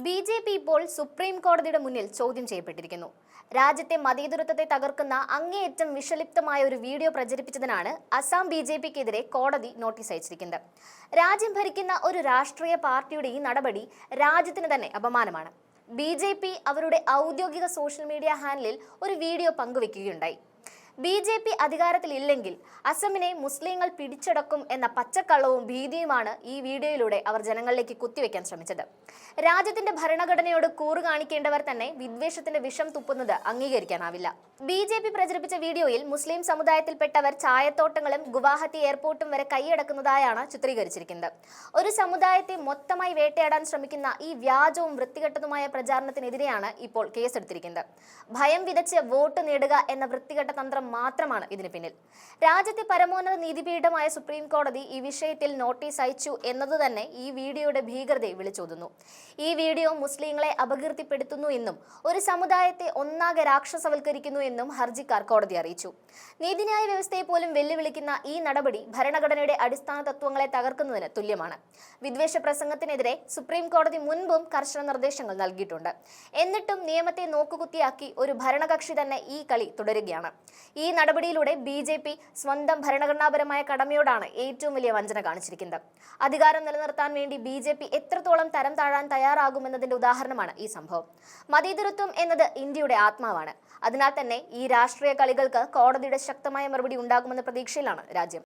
BJP. ഇപ്പോൾ supreme കോടതിയുടെ മുന്നിൽ ചോദ്യം ചെയ്യപ്പെട്ടിരിക്കുന്നു. രാജ്യത്തെ മതേതരത്വത്തെ തകർക്കുന്ന അങ്ങേയറ്റം വിഷലിപ്തമായ ഒരു വീഡിയോ പ്രചരിപ്പിച്ചതിനാണ് അസം ബി.ജെ.പിക്കെതിരെ കോടതി നോട്ടീസ് അയച്ചിരിക്കുന്നത്. രാജ്യം ഭരിക്കുന്ന ഒരു രാഷ്ട്രീയ പാർട്ടിയുടെ ഈ നടപടി രാജ്യത്തിന് തന്നെ അപമാനമാണ്. ബി.ജെ.പി. അവരുടെ ഔദ്യോഗിക സോഷ്യൽ മീഡിയ ഹാൻഡിലിൽ ഒരു വീഡിയോ പങ്കുവെക്കുകയുണ്ടായി. ബി.ജെ.പി. അധികാരത്തിലില്ലെങ്കിൽ അസമിനെ മുസ്ലിങ്ങൾ പിടിച്ചടക്കും എന്ന പച്ചക്കള്ളവും ഭീതിയുമാണ് ഈ വീഡിയോയിലൂടെ അവർ ജനങ്ങളിലേക്ക് കുത്തിവെക്കാൻ ശ്രമിച്ചത്. രാജ്യത്തിന്റെ ഭരണഘടനയോട് കൂറ് കാണിക്കേണ്ടവർ തന്നെ വിദ്വേഷത്തിന്റെ വിഷം തുപ്പുന്നത് അംഗീകരിക്കാനാവില്ല. ബി.ജെ.പി. പ്രചരിപ്പിച്ച വീഡിയോയിൽ മുസ്ലിം സമുദായത്തിൽപ്പെട്ടവർ ചായത്തോട്ടങ്ങളും ഗുവാഹത്തി എയർപോർട്ടും വരെ കൈയടക്കുന്നതായാണ് ചിത്രീകരിച്ചിരിക്കുന്നത്. ഒരു സമുദായത്തെ മൊത്തമായി വേട്ടയാടാൻ ശ്രമിക്കുന്ന ഈ വ്യാജവും വൃത്തികെട്ടതുമായ പ്രചാരണത്തിനെതിരെയാണ് ഇപ്പോൾ കേസെടുത്തിരിക്കുന്നത്. ഭയം വിതച്ച് വോട്ട് നേടുക എന്ന വൃത്തികെട്ട തന്ത്രം മാത്രമാണ് ഇതിന് പിന്നിൽ. രാജ്യത്തെ പരമോന്നത നീതിപീഠമായ സുപ്രീം കോടതി ഈ വിഷയത്തിൽ നോട്ടീസ് അയച്ചു എന്നത് തന്നെ ഈ വീഡിയോയുടെ ഭീകരതയെ വിളിച്ചോതുന്നു. ഈ വീഡിയോ മുസ്ലിങ്ങളെ അപകീർത്തിപ്പെടുത്തുന്നു എന്നും ഒരു സമുദായത്തെ ഒന്നാകെ രാക്ഷസവൽക്കരിക്കുന്നു എന്നും ഹർജിക്കാർ കോടതി അറിയിച്ചു. നീതിന്യായ വ്യവസ്ഥയെ പോലും വെല്ലുവിളിക്കുന്ന ഈ നടപടി ഭരണഘടനയുടെ അടിസ്ഥാന തത്വങ്ങളെ തകർക്കുന്നതിന് തുല്യമാണ്. വിദ്വേഷ പ്രസംഗത്തിനെതിരെ സുപ്രീം കോടതി മുൻപും കർശന നിർദ്ദേശങ്ങൾ നൽകിയിട്ടുണ്ട്. എന്നിട്ടും നിയമത്തെ നോക്കുകുത്തിയാക്കി ഒരു ഭരണകക്ഷി തന്നെ ഈ കളി തുടരുകയാണ്. ഈ നടപടിയിലൂടെ ബി.ജെ.പി. സ്വന്തം ഭരണഘടനാപരമായ കടമയോടാണ് ഏറ്റവും വലിയ വഞ്ചന കാണിച്ചിരിക്കുന്നത്. അധികാരം നിലനിർത്താൻ വേണ്ടി ബി.ജെ.പി. എത്രത്തോളം തരം താഴാൻ തയ്യാറാകുമെന്നതിന്റെ ഉദാഹരണമാണ് ഈ സംഭവം. മതേതരത്വം എന്നത് ഇന്ത്യയുടെ ആത്മാവാണ്. അതിനാൽ തന്നെ ഈ രാഷ്ട്രീയ കളികൾക്ക് കോടതിയുടെ ശക്തമായ മറുപടി ഉണ്ടാകുമെന്ന പ്രതീക്ഷയിലാണ് രാജ്യം.